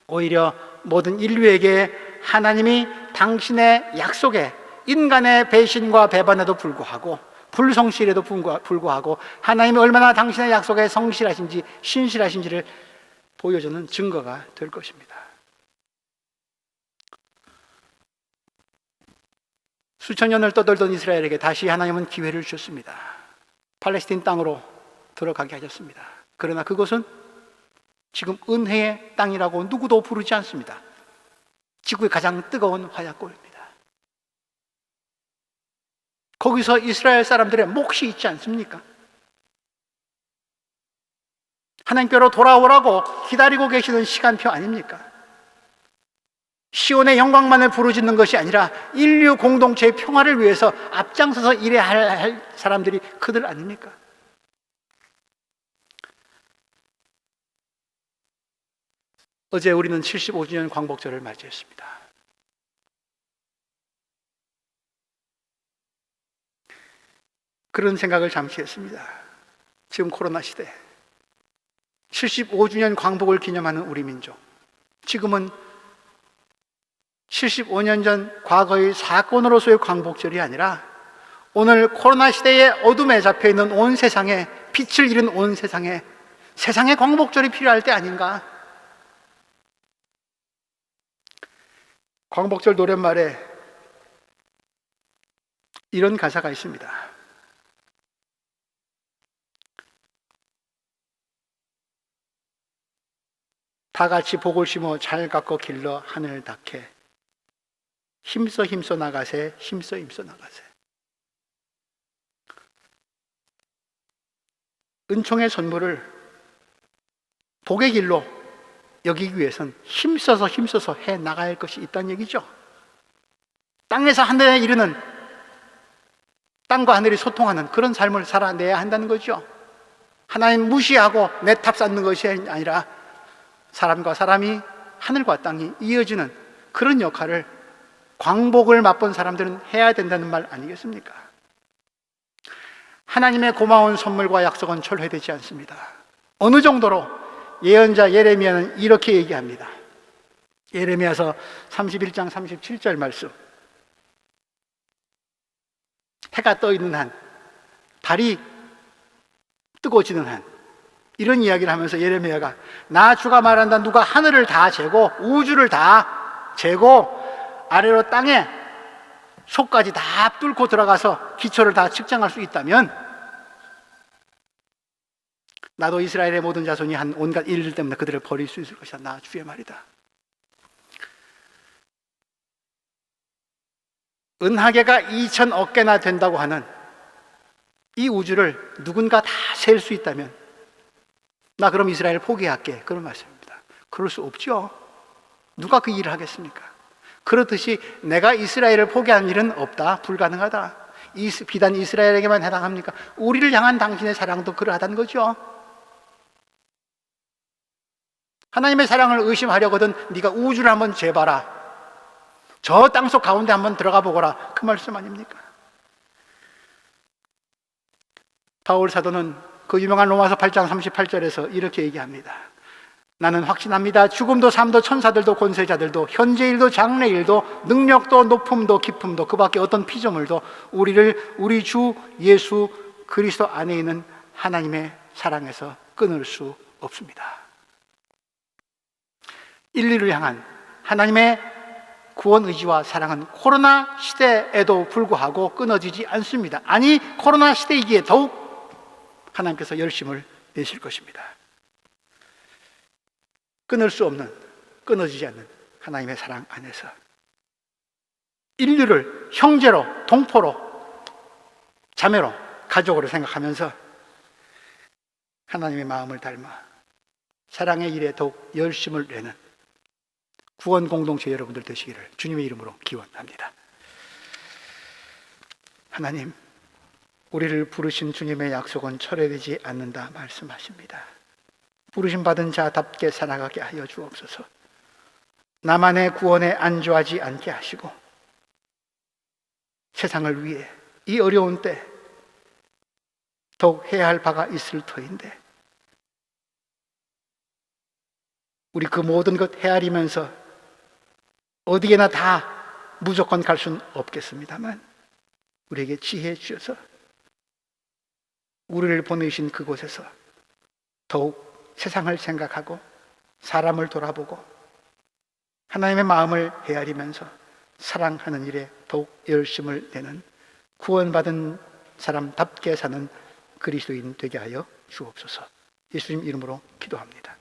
오히려 모든 인류에게 하나님이 당신의 약속에, 인간의 배신과 배반에도 불구하고, 불성실에도 불구하고 하나님이 얼마나 당신의 약속에 성실하신지 신실하신지를 보여주는 증거가 될 것입니다. 수천 년을 떠돌던 이스라엘에게 다시 하나님은 기회를 주셨습니다. 팔레스틴 땅으로 들어가게 하셨습니다. 그러나 그것은 지금 은혜의 땅이라고 누구도 부르지 않습니다. 지구의 가장 뜨거운 화약골입니다. 거기서 이스라엘 사람들의 몫이 있지 않습니까? 하나님께로 돌아오라고 기다리고 계시는 시간표 아닙니까? 시온의 영광만을 부르짖는 것이 아니라 인류 공동체의 평화를 위해서 앞장서서 일해야 할 사람들이 그들 아닙니까? 어제 우리는 75주년 광복절을 맞이했습니다. 그런 생각을 잠시 했습니다. 지금 코로나 시대 75주년 광복을 기념하는 우리 민족, 지금은 75년 전 과거의 사건으로서의 광복절이 아니라 오늘 코로나 시대의 어둠에 잡혀있는 온 세상에, 빛을 잃은 온 세상에 세상의 광복절이 필요할 때 아닌가? 광복절 노랫말에 이런 가사가 있습니다. 다 같이 복을 심어 잘 깎고 길러 하늘 닦게 힘써 힘써 나가세, 힘써 힘써 나가세. 은총의 선물을 복의 길로 여기기 위해선 힘써서 해 나갈 것이 있다는 얘기죠. 땅에서 하늘에 이르는, 땅과 하늘이 소통하는 그런 삶을 살아내야 한다는 거죠. 하나님 무시하고 내 탑 쌓는 것이 아니라 사람과 사람이, 하늘과 땅이 이어지는 그런 역할을 광복을 맛본 사람들은 해야 된다는 말 아니겠습니까? 하나님의 고마운 선물과 약속은 철회되지 않습니다. 어느 정도로 예언자 예레미야는 이렇게 얘기합니다. 예레미야서 31장 37절 말씀. 해가 떠 있는 한, 달이 뜨거워지는 한, 이런 이야기를 하면서 예레미야가 나 주가 말한다. 누가 하늘을 다 재고 우주를 다 재고 아래로 땅에 속까지 다 뚫고 들어가서 기초를 다 측정할 수 있다면 나도 이스라엘의 모든 자손이 한 온갖 일들 때문에 그들을 버릴 수 있을 것이다. 나 주의 말이다. 은하계가 2,000억 개나 된다고 하는 이 우주를 누군가 다 셀 수 있다면 나 그럼 이스라엘 포기할게, 그런 말씀입니다. 그럴 수 없죠. 누가 그 일을 하겠습니까? 그렇듯이 내가 이스라엘을 포기하는 일은 없다, 불가능하다. 비단 이스라엘에게만 해당합니까? 우리를 향한 당신의 사랑도 그러하다는 거죠. 하나님의 사랑을 의심하려거든 네가 우주를 한번 재봐라. 저 땅속 가운데 한번 들어가 보거라. 그 말씀 아닙니까? 바울 사도는 그 유명한 로마서 8장 38절에서 이렇게 얘기합니다. 나는 확신합니다. 죽음도 삶도 천사들도 권세자들도 현재일도 장래일도 능력도 높음도 깊음도 그 밖에 어떤 피조물도 우리를 우리 주 예수 그리스도 안에 있는 하나님의 사랑에서 끊을 수 없습니다. 인류를 향한 하나님의 구원 의지와 사랑은 코로나 시대에도 불구하고 끊어지지 않습니다. 아니, 코로나 시대이기에 더욱 하나님께서 열심을 내실 것입니다. 끊을 수 없는, 끊어지지 않는 하나님의 사랑 안에서 인류를 형제로, 동포로, 자매로, 가족으로 생각하면서 하나님의 마음을 닮아 사랑의 일에 더욱 열심을 내는 구원 공동체 여러분들 되시기를 주님의 이름으로 기원합니다. 하나님, 우리를 부르신 주님의 약속은 철회되지 않는다 말씀하십니다. 부르심 받은 자답게 살아가게 하여 주옵소서. 나만의 구원에 안주하지 않게 하시고 세상을 위해 이 어려운 때 더욱 해야 할 바가 있을 터인데 우리 그 모든 것 헤아리면서 어디에나 다 무조건 갈 수는 없겠습니다만 우리에게 지혜 주셔서 우리를 보내신 그곳에서 더욱 세상을 생각하고 사람을 돌아보고 하나님의 마음을 헤아리면서 사랑하는 일에 더욱 열심을 내는 구원받은 사람답게 사는 그리스도인 되게 하여 주옵소서. 예수님 이름으로 기도합니다.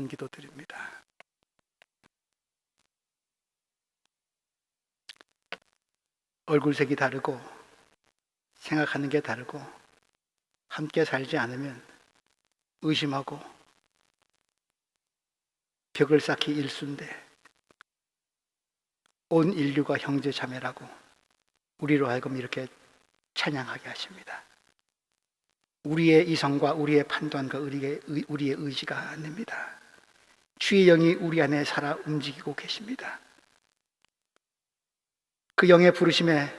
소원 기도드립니다. 얼굴색이 다르고 생각하는 게 다르고 함께 살지 않으면 의심하고 벽을 쌓기 일쑤인데 온 인류가 형제 자매라고 우리로 하여금 이렇게 찬양하게 하십니다. 우리의 이성과 우리의 판단과 우리의 의지가 아닙니다. 주의 영이 우리 안에 살아 움직이고 계십니다. 그 영의 부르심에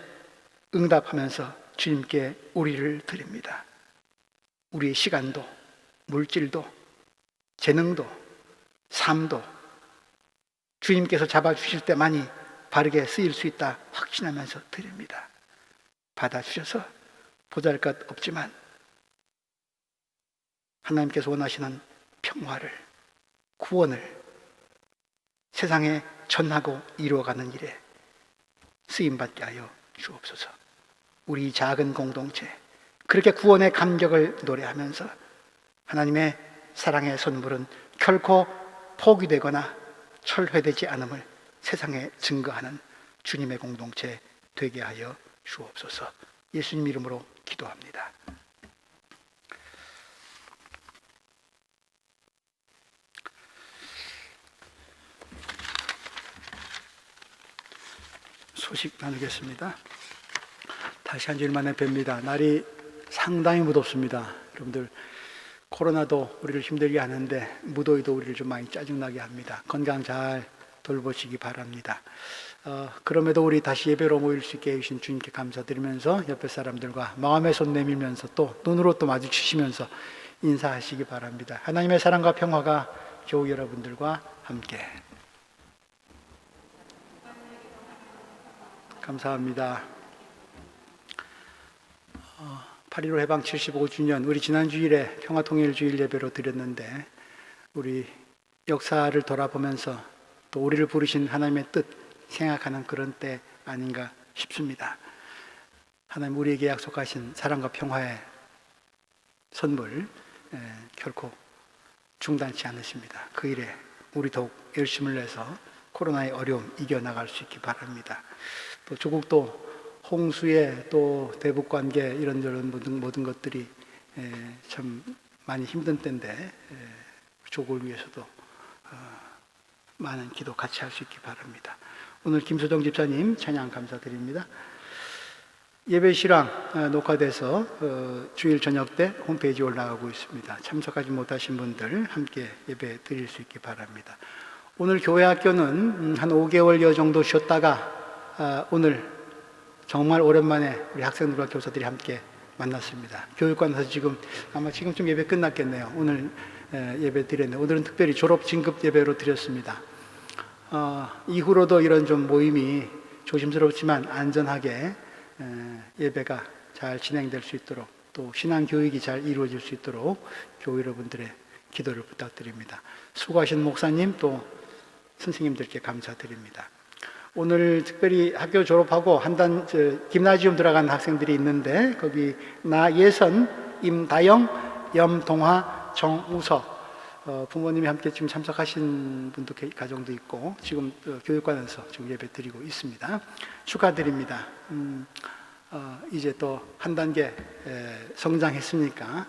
응답하면서 주님께 우리를 드립니다. 우리의 시간도, 물질도, 재능도, 삶도 주님께서 잡아주실 때 많이 바르게 쓰일 수 있다 확신하면서 드립니다. 받아주셔서 보잘것 없지만 하나님께서 원하시는 평화를, 구원을 세상에 전하고 이루어가는 일에 쓰임받게 하여 주옵소서. 우리 작은 공동체 그렇게 구원의 감격을 노래하면서 하나님의 사랑의 선물은 결코 포기되거나 철회되지 않음을 세상에 증거하는 주님의 공동체 되게 하여 주옵소서. 예수님 이름으로 기도합니다. 소식 나누겠습니다. 다시 한 주일 만에 뵙니다. 날이 상당히 무덥습니다. 여러분들 코로나도 우리를 힘들게 하는데 무더위도 우리를 좀 많이 짜증나게 합니다. 건강 잘 돌보시기 바랍니다. 그럼에도 우리 다시 예배로 모일 수 있게 해주신 주님께 감사드리면서 옆에 사람들과 마음의 손 내밀면서 또 눈으로 또 마주치시면서 인사하시기 바랍니다. 하나님의 사랑과 평화가 교우 여러분들과 함께. 감사합니다. 8.15 해방 75주년 우리 지난 주일에 평화통일주일 예배로 드렸는데 우리 역사를 돌아보면서 또 우리를 부르신 하나님의 뜻 생각하는 그런 때 아닌가 싶습니다. 하나님 우리에게 약속하신 사랑과 평화의 선물 결코 중단치 않으십니다. 그 일에 우리 더욱 열심을 내서 코로나의 어려움 이겨나갈 수 있기 바랍니다. 또 조국도 홍수에 또 대북 관계 이런저런 모든 것들이 참 많이 힘든 때인데 조국을 위해서도 많은 기도 같이 할 수 있기 바랍니다. 오늘 김소정 집사님 찬양 감사드립니다. 예배 실황 녹화돼서 주일 저녁 때 홈페이지에 올라가고 있습니다. 참석하지 못하신 분들 함께 예배 드릴 수 있기 바랍니다. 오늘 교회 학교는 한 5개월여 정도 쉬었다가 오늘 정말 오랜만에 우리 학생들과 교사들이 함께 만났습니다. 교육관에서 아마 지금쯤 예배 끝났겠네요. 오늘 예배 드렸네요. 오늘은 특별히 졸업 진급 예배로 드렸습니다. 이후로도 이런 좀 모임이 조심스럽지만 안전하게 예배가 잘 진행될 수 있도록 또 신앙 교육이 잘 이루어질 수 있도록 교회 여러분들의 기도를 부탁드립니다. 수고하신 목사님 또 선생님들께 감사드립니다. 오늘 특별히 학교 졸업하고 한단 김나지움 들어간 학생들이 있는데 거기 나예선, 임다영, 염동화, 정우석 부모님이 함께 지금 참석하신 분도 가정도 있고 지금 교육관에서 지금 예배 드리고 있습니다. 축하드립니다. 이제 또 한 단계 성장했으니까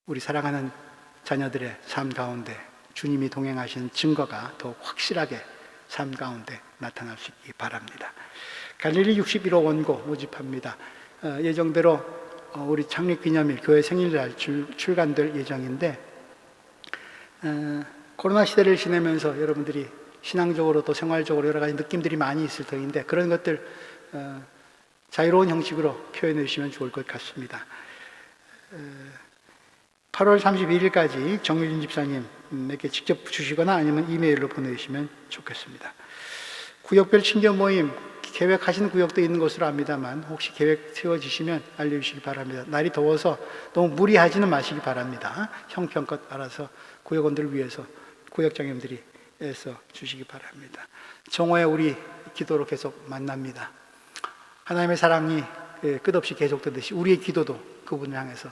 우리 사랑하는 자녀들의 삶 가운데 주님이 동행하신 증거가 더욱 확실하게 삶 가운데 나타날 수 있기 바랍니다. 갈릴리 61호 원고 모집합니다. 예정대로 우리 창립기념일 교회 생일날 출간될 예정인데 코로나 시대를 지내면서 여러분들이 신앙적으로 또 생활적으로 여러 가지 느낌들이 많이 있을 터인데 그런 것들 자유로운 형식으로 표현해 주시면 좋을 것 같습니다. 8월 31일까지 정유진 집사님에게 직접 주시거나 아니면 이메일로 보내주시면 좋겠습니다. 구역별 친교 모임 계획하시는 구역도 있는 것으로 압니다만 혹시 계획 세워지시면 알려주시기 바랍니다. 날이 더워서 너무 무리하지는 마시기 바랍니다. 형편껏 알아서 구역원들을 위해서 구역장님들이 애써 주시기 바랍니다. 정오에 우리 기도로 계속 만납니다. 하나님의 사랑이 끝없이 계속되듯이 우리의 기도도 그분을 향해서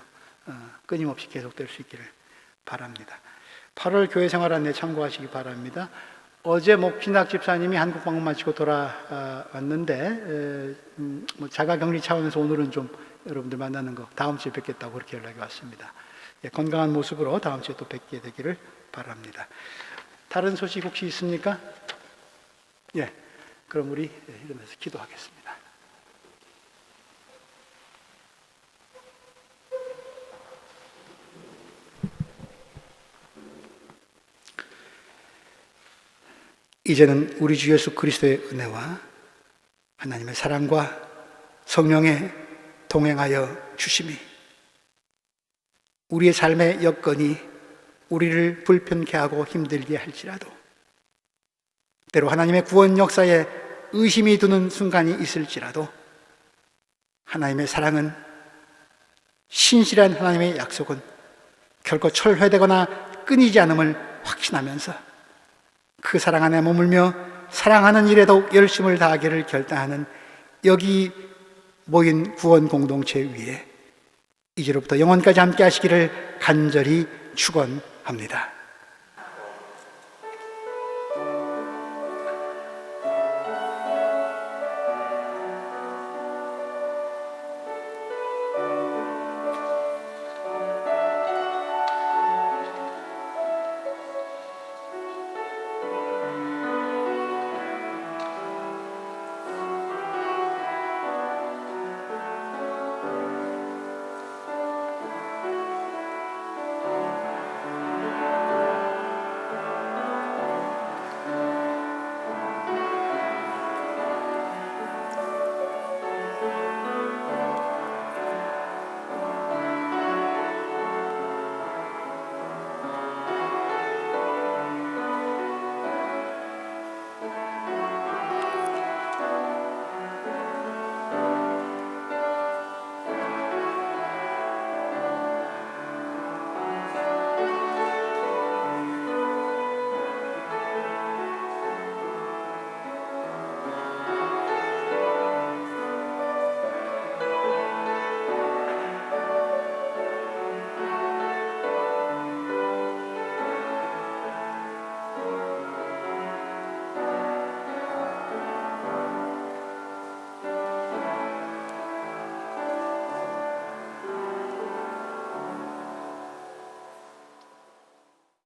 끊임없이 계속될 수 있기를 바랍니다. 8월 교회 생활 안내 참고하시기 바랍니다. 어제 목진학 집사님이 한국 방문 마치고 돌아왔는데 자가격리 차원에서 오늘은 좀 여러분들 만나는 거 다음 주에 뵙겠다고 그렇게 연락이 왔습니다. 건강한 모습으로 다음 주에 또 뵙게 되기를 바랍니다. 다른 소식 혹시 있습니까? 그럼 우리 일어나서 기도하겠습니다. 이제는 우리 주 예수 그리스도의 은혜와 하나님의 사랑과 성령의 동행하여 주심이 우리의 삶의 여건이 우리를 불편케 하고 힘들게 할지라도 때로 하나님의 구원 역사에 의심이 드는 순간이 있을지라도 하나님의 사랑은, 신실한 하나님의 약속은 결코 철회되거나 끊이지 않음을 확신하면서 그 사랑 안에 머물며 사랑하는 일에도 열심을 다하기를 결단하는 여기 모인 구원 공동체 위에 이제로부터 영원까지 함께 하시기를 간절히 축원합니다.